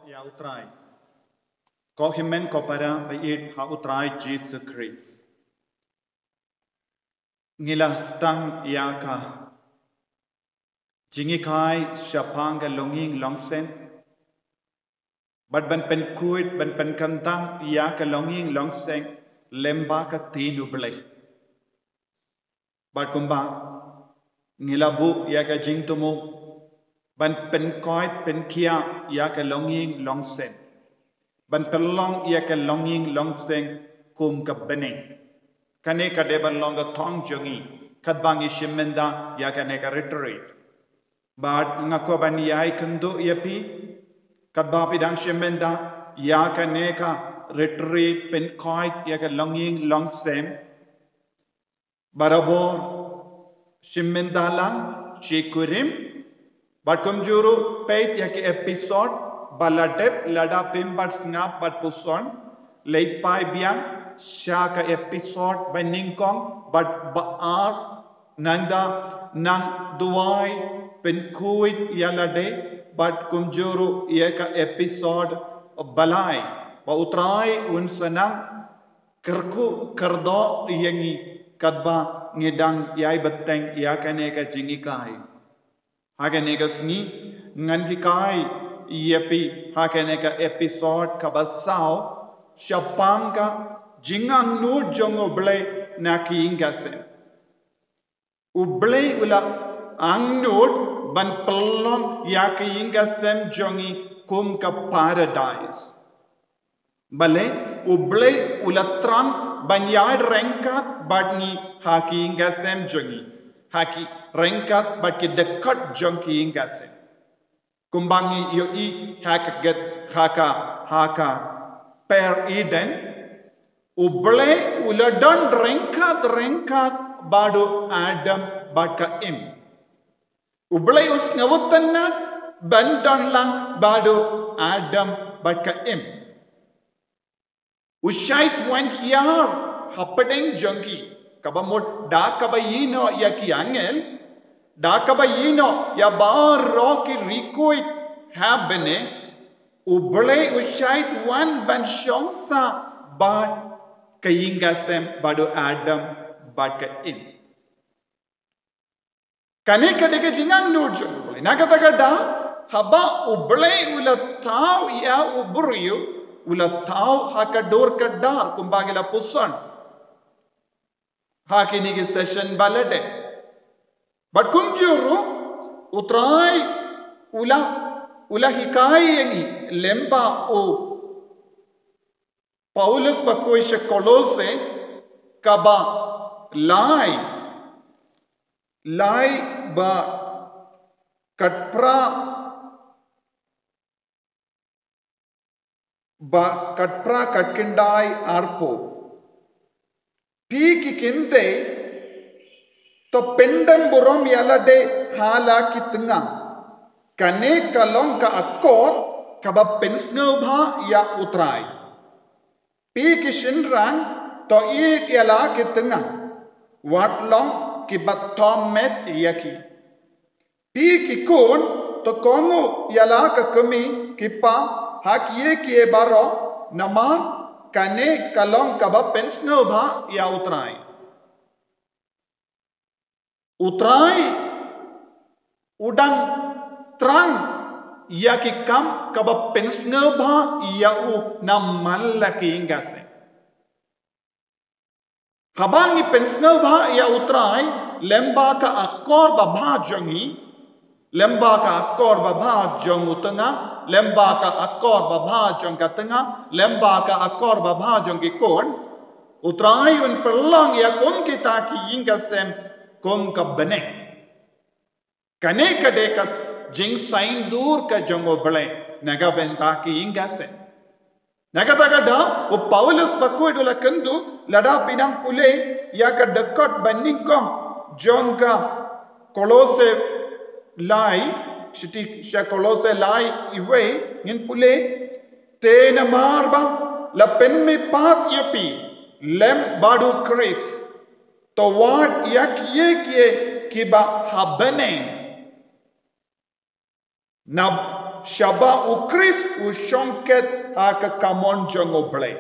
ya utrai. Ko himen ko para bait ha utrai Jesus Christ. Ngila stang ya ka. Jingi kai syapanga longing longsen. But ban pen kuit ban pen kantang ya ka longing longseng lemba ka tinu blay. But kumba ngilabu ya ka jing tumu ban pen koit pen kia ya ka longing longsen. Ban pelong ya ka longing longseng kum ka bening. Kane ka deban long ka thong jongi kadbangi shimenda ya ka ne ka retreat. But ngako ban yai kendo ya pi kadba pidang shimenda ya ka ne ka retreat pen koit ya ka longing longsem. Barabor shimenda lang shikurim. But kumjuru peit ya ki episode baladep lada pim bat sngap bat puson late pai biang shaka episode by ningkong but baar nanda nang duai pen kuit yalade but kumjuru ya ka episode balai ba utrai un sanang kerku kerdo yangi kadba ngedang yai beteng ya kane ka jingikai Hakane ka sni ngan hikai yepi hakane ka episode ka basao syapangka jingang nu jongo ble na kiingase uble ula angnut ban pelon ya kiingasem jongi kum ka paradise bale uble ula trang ban yad rengkat badngi hakiingasem jongi haki rengkat bat ki dekat jong ki ingase kumbangi yo I hak get haka per eden uble uladon rengkat badu adam bat ka im uble us ngawutanat bandon lang badu adam bat ka im ushait wan hiar hapadeng jongki kabamot da kabayino ya ki angel da kabayino ya bar roki rikuit habene uble ushait wan ban shongsa bad kayingasem badu adam bad ka in kane kadege jingang nurjo uble nakatagada haba uble ulatau ya uburiyu ulatau hakador kadar kumbagila pusan hakini ki session balade but kumjuru utrai ula hikai yangi lemba o Paulus bakoisha kolose kaba lai ba katpra katkindai arpo Piki kinte to pendam burom yalade hala kitnga kane kalong ka akor kaba pensngo bha ya utrai piki shinrang to it yala kitnga watlong kibat tomet yaki piki kun to kongu yala ka kami kipa hakye kie baro naman kane kalong kaba pensno bha ya utrai udang trang ya ki kam kaba pensno bha ya u namal laki ingase habangi pensno bha ya utrai lemba ka akor ba bha jongi lemba ka akor ba bha jong utanga lemba ka akor ba bha jong ka tanga lemba ka akor ba bha jong ki kon utrai un perlang ya kum kita ki ingasem kum ka bane kane ka dekas jing sain dur ka jongo bale naga benta ki ingasem naga tagada o Paulus bakoi dola kendu lada pinang pule ya ka dekat banding kong jong ka kolose lai Shiti shakolose lai iwe ngin pule te na marba la pen me pat yapi lem badu Chris to what yak ye kiba habane na shaba ukris ushonket haka kamon jong oble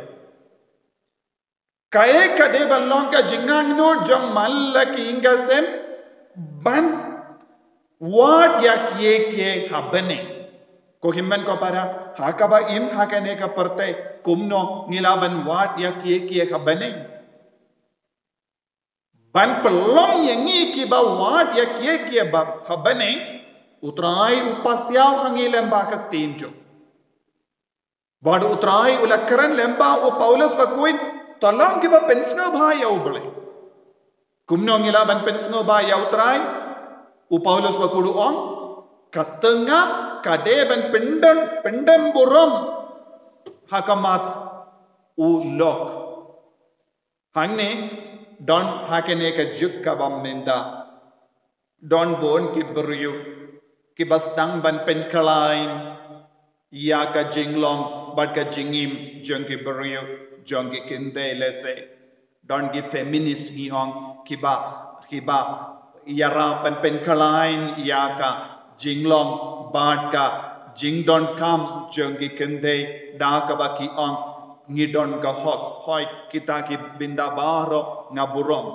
kae kade balong ka jingang no jong malla ki ingasem ban what yak ye habane ko himman ko para hakaba im hakane ka parte kumno nilaban what yak ye habane ban pelong yengi ki ba what yak ye ba habane utrai upasyaw hangi lemba kak tinjo bad utrai ulakaran lemba o Paulus bakuin tolong ki ba pensno bha yaw bale kumno nilaban pensno ba yaw utrai u Paulus bakudu ong katenga kadeban pendem buram hakamat ulok hangne don hakene ka juk ka bamminda don bon ki beryu ki bastang ban pen kalain ya ka jinglong bat ka jingim jong ki beryu jong ki kinde lese don ki feminist hi ong ki ba yara pen kalain ya ka jinglong bat ka jingdon kam jong ki kinde da ka ba ki ong ngidon ka hot hoi kita ki binda baro ngaburom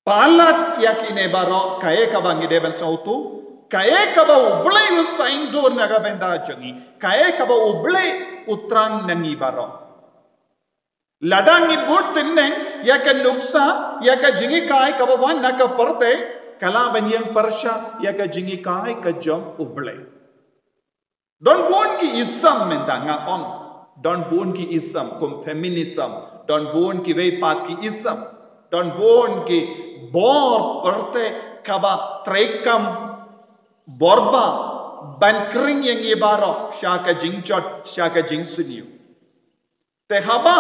palat yakine baro kae ka bangi deben sautu kae ka ba ublai usain dur naga benda jangi kae ka ba ublai utrang nangi baro ladangi bot tinneng yaka nuksa yaka jingi kai ka ba wan naka parte kala banyang parsha yaka jingi kai ka jom ublai don bon ki isam menda nga on don bon ki isam kum feminism don bon ki vei pat ki isam don bon ki bor perte kaba trekam borba ban kring yang ibaro shaka jingchot shaka jingsuniu te haba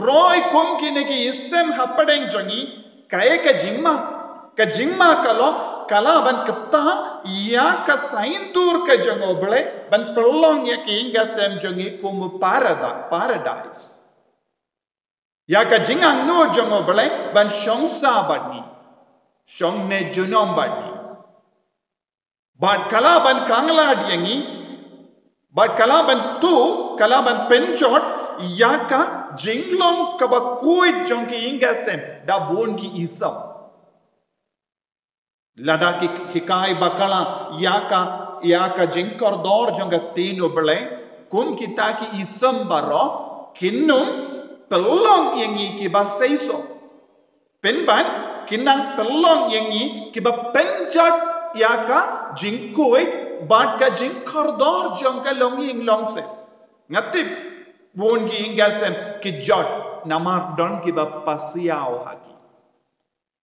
roy kum ki neki isem hapadeng jongi kae ka jingma kalo kala ban kata ya ka saintur ka jongo ble ban pelong ya ki inga sem jongi kum paradise ya ka jingang no jongo ble ban shongsa badni shongne junom badni ban kala ban kangla diangi ban kala ban tu kala ban penchot ya ka jinglong ka ba kui jongi inga sem da bon ki isam lada ki hikai bakala ya ka jinkor dor jonga tino ble kum kita ki isam baro kinnum pelong yengi ki ba seiso penban kinang pelong yengi ki ba penjat yaka jingkoi bat ka jingkor dor jongka longing longse ngatip bon gi ingasem ki jot namar don ki ba pasiao haki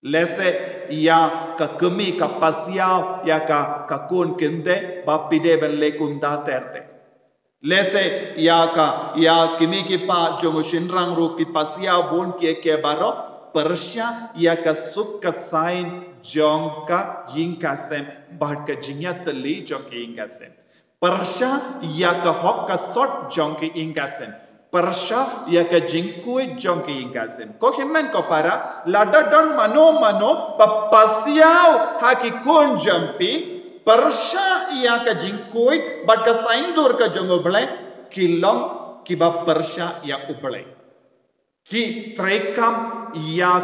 lese ya ka kemi ka pasiao ya ka kon kende ba pide ben le kunda terte lese ya kimi ki pa jongo shinrang ru ki pasia bon ke baro persya ya ka suk ka sain jong ka yingka sem bat ka jinyat li jong ki yingka sem persya ya ka hok ka sot jong ki yingka sem persya ya ka jingkui jong ki yingka sem ko himmen ko para lada don mano pa pasiao ha ki kon jampi persya ia ka jingkoi bat ka saindur ka jongo blai kilong kiba persya ia ublai ki trekam ia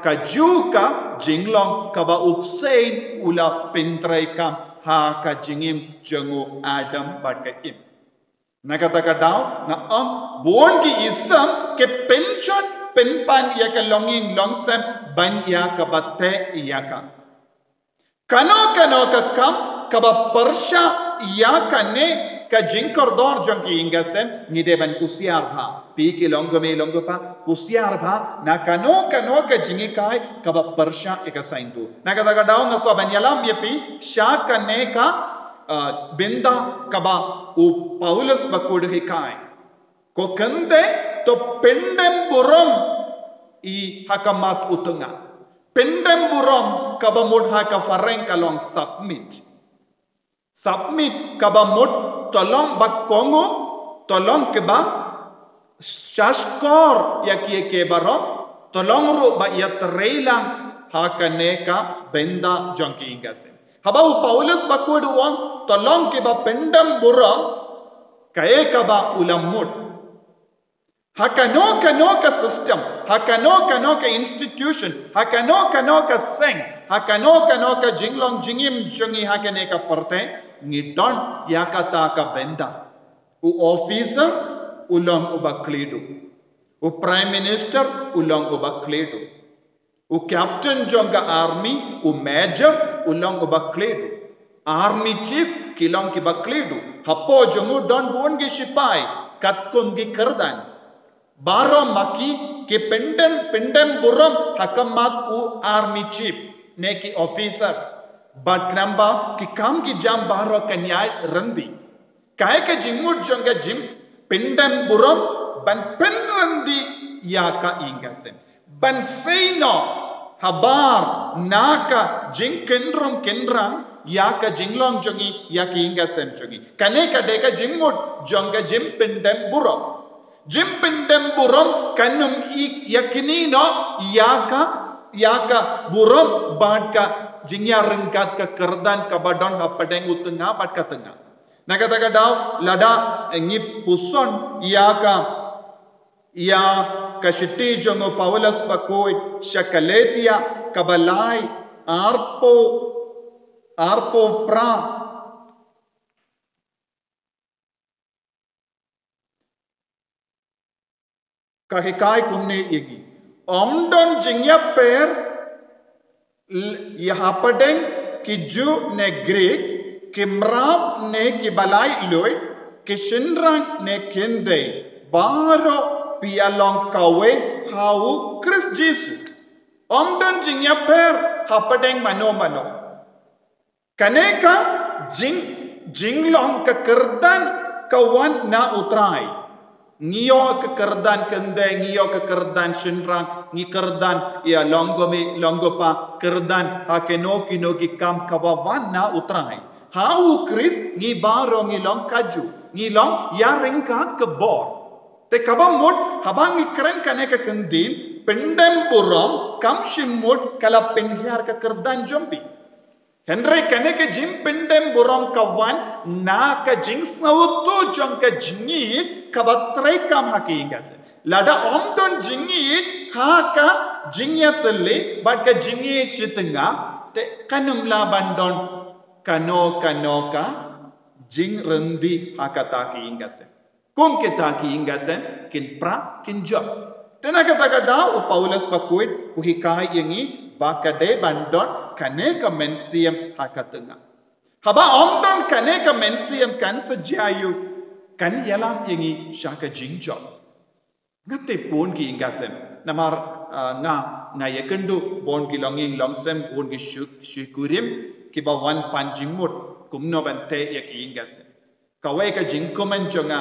ka juga jinglong ka ba upsein ula pentrekam ha ka jingim jongo adam bat ka im nakata ka daw na bon ki isam ke penchon penpan ia ka longing longsam ban ia ka batte ia ka kano ka kam kaba persya ya kane ka jinkor dor jongki ingasem ngideban kusiar bha pi ki longo pa kusiar bha na kano ka jingi kai kaba persya eka saindu na kata ka daw ngako banyalam yepi sha kane ka benda kaba u Paulus bakud hikai ko kande to pendem buram i hakamat utunga pendem buram kabamud ha ka fareng kalong submit kabamud tolong bakongo tolong keba shashkor yakie ke baro tolong ru ba ya trelang ha kaneka benda jongki ingase Habau Paulus bakud uang tolong ke ba pendam buram kae ka ba ulamut. Hakano ka system, hakano ka institution, hakano ka seng, hakano ka jinglong jingim jungi hakane ka parte ngidon yakata ka benda. U officer ulang ubakledu. U prime minister ulang ubakledu. U captain jonga army u major ulang ubakledu. Army chief kilang ki bakledu. Hapo jongu don buon gi sipai katkum gi kerdan. Baro maki ke pendem buram hakamat u army chief neki officer. But namba ki kam ki jam baro kanyai randi. Kaya ke jimut jonga jim pendem buram ban penrandi yaka ingasem. Ban seino habar naka jing kendrang yaka jinglong jongi yaki ingasem jongi. Kaneka deka jimut jonga jim pendem buram. Jim pendem buram kanum yakini no yaka buram badka jingyarengkat ke kerdan kabadon hapadeng utenga bad katenga. Nakataga daw lada ngip puson yaka kashiti jongo Paulus bakoy shakaletia kabalai arpo pra kahikai kumne igi omdon jingya per yahapadeng kiju ne Greek kimrab ne kibalai loy kishinrang ne kinde baro pialong kawe hau Chris Jesus omdon jingya per hapadeng mano kaneka jinglong ke kerdan kawan na utrai ngiyo ke kerdan kende ngiyo ke kerdan shinrang ngi kerdan ya longopa kerdan hakeno kino ki kam kawawan na utrai hau Chris ngi baro ngi long kaju ngi long yaringka ke bor te kabamut habang ngi keren kaneka kendin pendem buram kam shimut kala penhiar ke kerdan jompi Henry kaneke jim pendem buram kawan na ka jing snautu jong ka jingi kabatrai kam haki ingase lada omdon jingi ha ka jingyatlle but ka jingi shitinga te kanum la bandon kano ka jing rendi hakata ki ingase kum kita ki ingase kin pra kin job tenaka takada u Paulus bakuit uhikai yangi bakade bandon kaneka mensiam hakatunga haba omdon kaneka mensiam kan sejayu kan yalam yangi shaka jingjo ngate pon ki ingasem namar nga yekendu bon ki longing longsem bon ki shukurim ki ba wan panjingmut kumno bante yaki ingasem kawai ka jingkomen jonga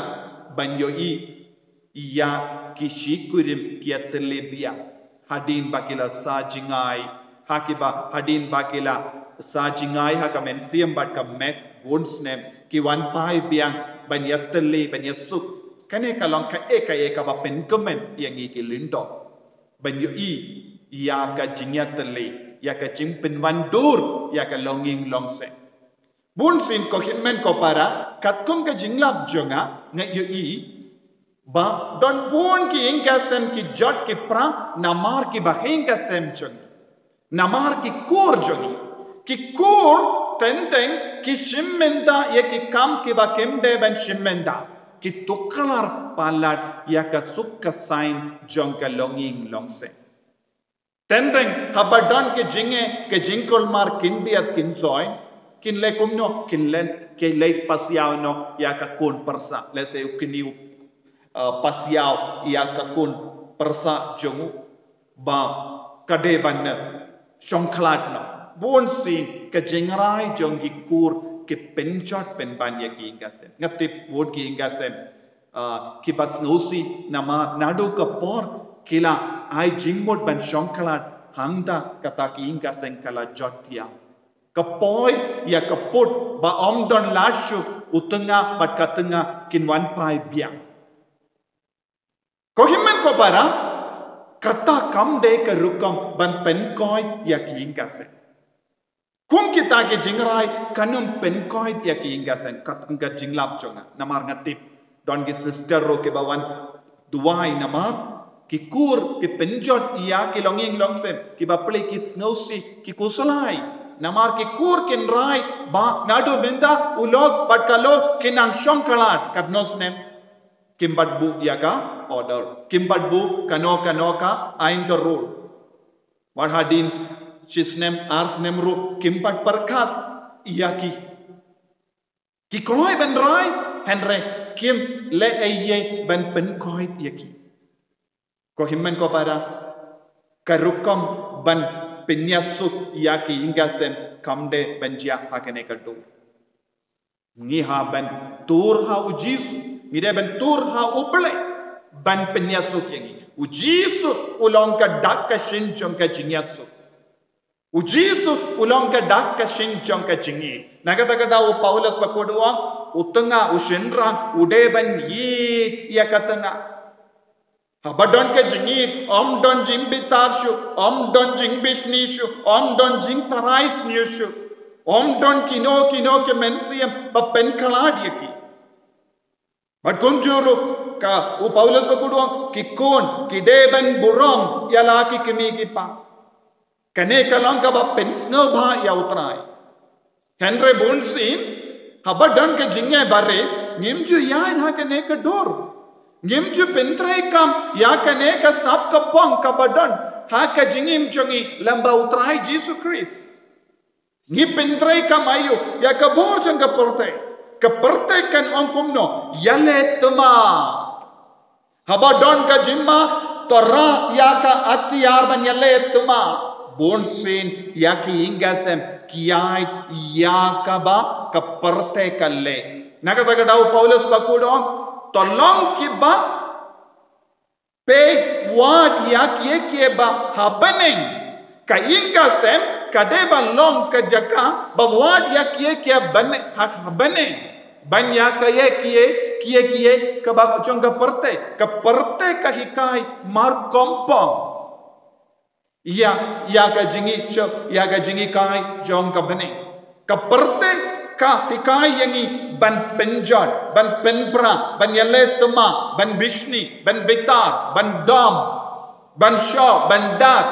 banjoi iya ki shikurim ki atelebia hadin bakila sa jingai hakiba hadin bakila sa jingai haka mensiam bat ka met wonsnem ki wan pai biang banyatelle banyasuk kane kalong ka eka ba pen comment yang ki lindo banyo ya ka jingyatelle ya ka jingpen wandur ya ka longing longse bun sin ko hitmen ko para katkum ka jinglap jonga ngayo ba don bun ki ingasem ki jot ki pra namar ki bahenga sem jongi namar ki kur jongi ki kur tenteng ki shimmenda ye ki kam ki ba kemde ben shimmenda ki tukalar palat ya ka sukka sign jonga longing longse tenteng habadon ki jinge ke jingkol mar kindiat kinsoy kin le kumno kin len ke le pasiaw no ya ka kun persa let's say ukiniu pasiaw ya ka kun persa jongu ba kade banna Shongklat no bon sin ke jengrai jongi kur ke penchot penban ya ki ingasem ngati bon ki ingasem ki bas ngosi nama nadu ka por kila ai jingmot ban shongklat hangda kata ki ingasem kala jotia kapoy ya kaput ba omdon lashu utenga bat katenga kinwan pai biang kohimen ko para kata kam de ke rukam ban pen koi ya ki ingase kum kita ke jingrai kanum penkoi ya ki ingasen kat nga jinglap jonga namar ngatip don ki sister ro ke bawan duai namar ki kur ki penjot ya ki longing longsen ki baple ki snowsi ki kusalai namar ki kur kin rai ba nadu benda ulog patkalo kinang shongkalat kat nosnem kimbat bu ya ka order kimbat bu kano ka ain ka rule war hadin Shisnem arsnem ru kimpat perkat iyaki ki koloi ben rai henre kim le eye ben penkoi iyaki ko himmen ko para karukam ban penyasuk iyaki ingasem kamde benjia hakene kadu ni ha ben tur ha ujis mide ben tur ha uple ban penyasuk yangi ujis ulong ka dak ka shin chom ka jinyasuk Ujisu ulang ka dak ka sing chong ka chingi. Nagata daw Paulus bakuduang utunga ushinrang udeban yi ya katanga. Habadon ka jingi don jing bitarshu don jing bisnishu don jing tarais nyushu don kino ke mensiam ba pen kaladiaki. But kunjuru ka Paulus bakuduang kikon kideban buram yalaki kimigi pa. Kane kalang ka ba pensngo ba ya utrai. Henry Bonsin habadon ke jinge bare ngimju ya ha kane ka dor. Ngimju pentrai kam ya kane ka sap ka pong ka badon ha ka jingim jongi lamba utrai Jesus Christ. Ngi pentrai kam ayu ya ka bor jang ka porte kan ongkumno yale tuma. Habadon ka jimma torra ya ka atiyar ban yale tuma. Bonsin yaki ingasem kiai yakaba kaparte kalle nagata daw Paulus bakudong tolong kiba pe wad yaki ba habaneng ka ingasem kadeba long ka jaka ba wad yaki ban habaneng ban yaka kie ka ba chong kaparte ka hikai mar kompong ya ka jingi kai jong ka bane ka perte ka hikai yangi ban penjot ban penbra ban yale tuma ban bishni ban bitar ban dam ban sho ban dat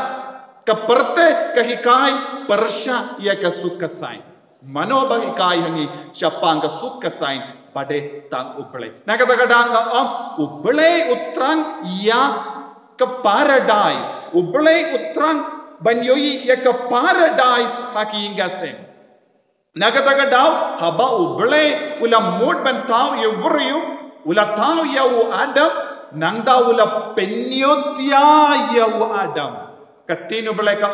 ka perte ka hikai persha ya ka sukasai mano ba hikai yangi siapang ka sukasai bade tang uble nakata kadang uble utrang ya ke paradise ublay utrang banyoyi ya ke paradise haki ingasem nagataga daw haba ublay ula mood ban taw yuburiyu ula taw ya u adam nangda ula penyot ya u adam katino ublay ka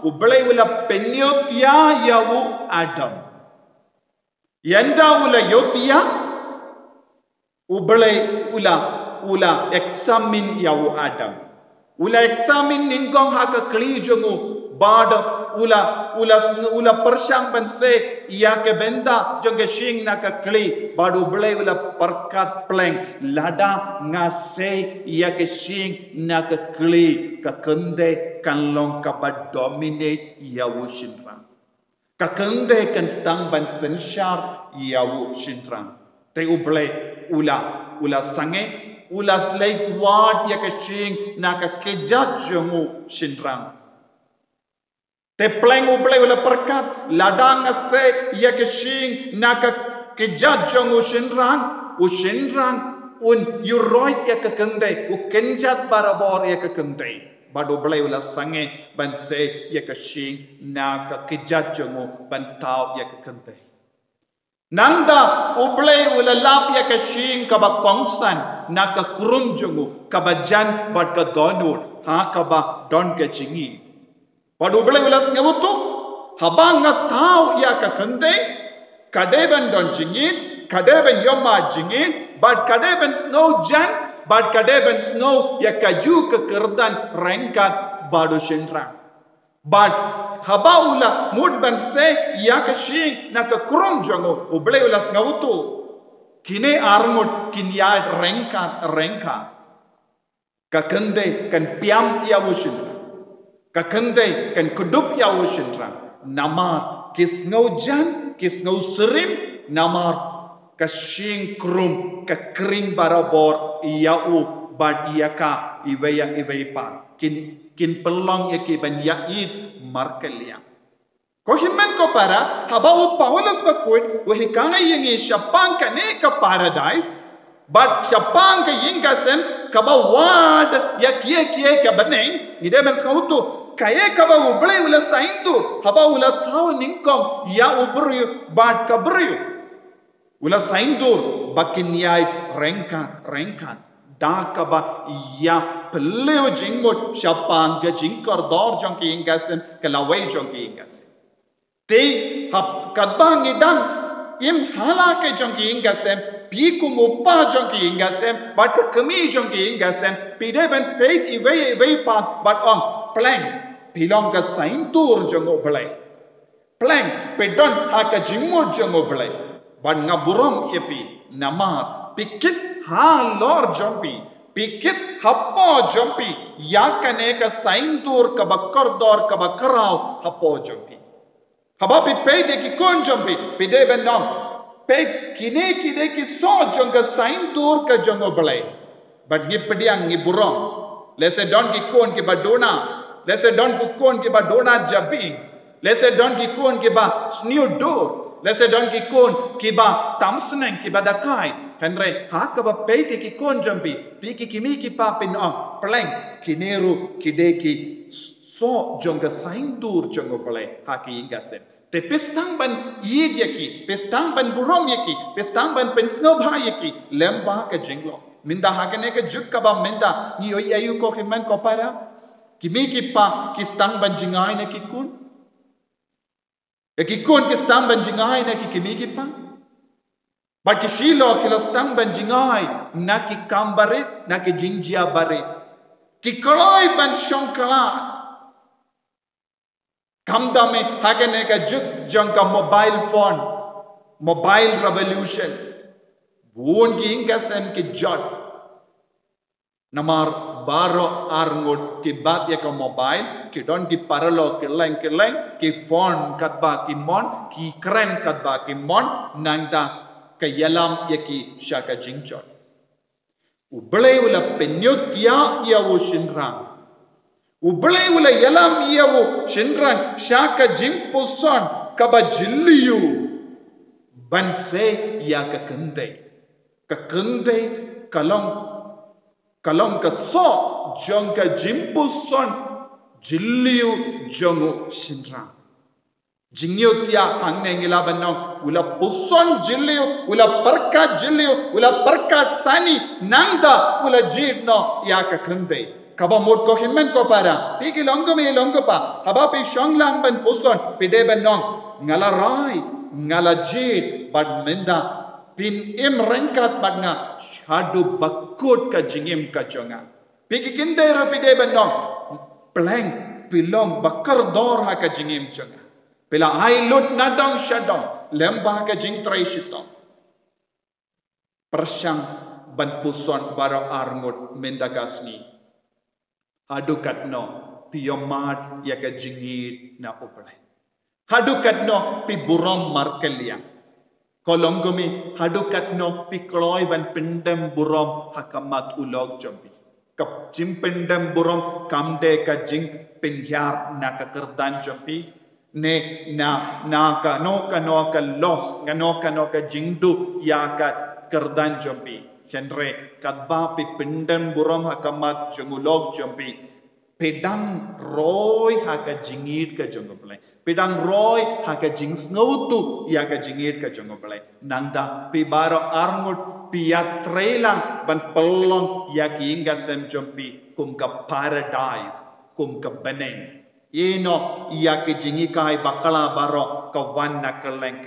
ublay ula penyot ya u adam yanda ula yotia ublay ula examine ya u adam ula examine ningkong haka klijongu bad ula persyang banse iya ke benda jongge shing naka kli badu blay ula perkat pleng lada ngase iya ke shing naka kli ka kende kan long ka ba dominate iya wo shinrang ka kende kan stang ban senshar iya wo shinrang te ublay ula sange ulas late ward ya kashing naka kejat jongu shinrang te pleng ublay ula perkat ladang ase ya kashing naka kejat jongu shinrang yuroit ya kakende u kenjat barabor ya kakende badu ublay ula sange ban se ya kashing naka kejat jongu ban tau ya kakende nanda ublay ula lap ya kashing kaba kongsan naka kurum jungu kaba jan bad ka donur ha kaba don ka chingi bad ublay ula ngawutu habanga tau ya ka kande kadeban don jingin kadeban yoma jingin bad kadeban snow jan bad kadeban snow ya kaju ka kerdan rengkat badu shinrang bad haba ula mood ban se ya ka shing naka kurum jungu ublay ula ngawutu kine armut kinyad rengka kakende kan piam ya wushin kakende kan kudup ya wushin namar kis ngau jan kis ngau serim namar kasing krum ka kring barabor iau ban iaka iweya iwepa kin pelong yaki ban yaid markelia ko himmen ko para habau Paulus bakut wo hikanga yengi syapang kane ka paradise but syapang ka yingasen ka bawad yakie ka beneng ide men skautu kaya ka ba ublay wala saindu haba wala taw ningkong ya ubru bad ka bru wala saindu bakin yai rengkan da ka ba ya peleo jingot syapang ka jingkar dor jong ki ingasen ka lawai jong ki ingasen te hab kadbang idang im hala ke jong ki ingasen pi ku mupa jong ki ingasen but ka kami jong ki ingasen pi de ben peit iwe pa but on plank pilong ka saintur jong oblay plank pedon ha ka jingmo jong oblay but ngaburom epi namar pikit ha lor jompi pikit hapo jompi yakane ka saintur ka bakar dor ka bakarau hapo jompi habapi pede ki kon jompi pede ben nom pe kine ki so jong ka saintur ka jong oblay but ngipediang ngiburom lese don ki kon ki badona lese don ki kon ki badona jabing lese don ki kon ki ba snew door lese don ki kon ki ba tamsneng ki badakai henre ha ka ba pe ki kon jambi pi ki kimi ki pa pin on plank kineru kideki so jonga saindur jongo play ha ki ingase te pestang ban yid yaki pestang ban burom yaki pestang ban pensno bha yaki lemba ka jinglo minda ha ka ne ka juk ka ba minda ni oi ayu ko himan ko para kimi ki pa ki stang ban jingai na ki kun ki kun ki stang ban jingai na ki kimi ki pa but ki shilo ki lo stang ban jingai na ki kambare na ki jingjia bare ki koloi ban shonkala kamdame hagane ka juk jangka mobile phone mobile revolution buon ki ingasen ki jot namar baro arngot ki bat ya ka mobile ki don ki paralo ki leng ki phone katba ki mon ki kren katba ki mon nangda ka yalam ya ki shaka jingchot ublay wala penyot ya wo shinrang ublay wala yalam ya wo shinrang shaka jimposon kaba jilliyu banse ya ka kende kalong ka so jong ka jimposon jilliyu jongo shinrang jingyot ya hangne ngila banong ula puson jilliu ula parka jilliu ula parka sani nangda ula jidno ya ka kende kaba mod ko himmen ko para pigi longo me longo pa haba pe shonglang ban puson pide banong ngala rai ngala jid bad menda pin im rengkat bad nga shadu bakut ka jingim ka jonga pigi kinde ro pide banong pleng pilong bakar dor ha ka jingim jonga pela ai lut nadang shadong lembah ke jing trai shitong persang ban puson baro arngut mendagasni hadukat no piyomat ya ke jingit na uplay hadukat no pi burom markelia kolonggomi hadukat no pi kloy ban pendem burom hakamat ulog jombi kap jim pendem burom kamde ka jing penhyar na ka kerdan jombi ne na ka no ka los no ka jingdu ya ka kerdan jompi henre kadba pi pindan buram hakamat jungulog jompi pedang roy haka jingit ka jongople pedang roy haka jing snautu ya ka jingit ka jongople nangda pi baro arngut pi trailang ban pelong ya ki inga sem jompi kum ka paradise kum ka beneng Eno iya ke jingi kai bakala baro kawan na keleng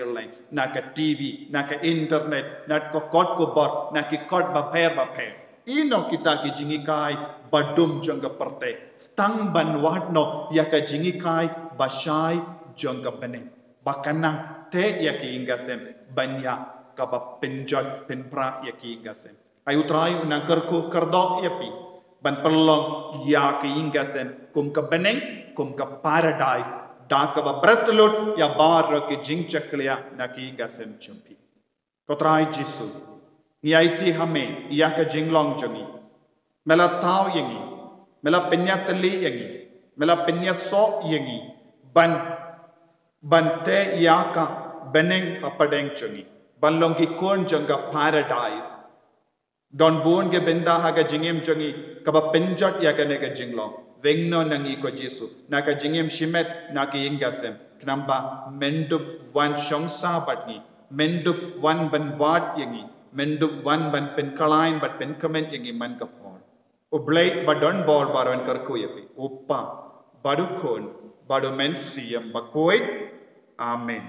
na ke TV na ke internet na ke kot ko bor na ke kot ba per ino kita ke jingi kai badum jangga perte stang ban wadno ya ke jingi kai basai jangga beneng bakanang te ya ke ingasem banya kaba penjot penpra ya ke ingasem ayu try unang kerko kerdok ya pi ban pelong ya ke ingasem kum ke beneng kum ka paradise dak ba bratlut ya bar ke jing chaklia na ki gasem chumpi kotrai jisu ngiaiti hame ya ka jinglong jongi mela tau yengi mela penya tali yengi mela penya so yengi ban te ya ka beneng apadeng chongi banlong ki kon jonga paradise don bon ge benda ha ga jingem chongi kaba penjat ya ka ne ga jinglong vengno nangi ko jisu na ka jingem shimet na ki ingasem knamba mendup wan shongsa batni mendup wan ban wat yengi mendup wan ban pen kalain bat pen comment yengi man ka por oblay badon bor baron karko yepi oppa badukon badu men siyam bakoy amen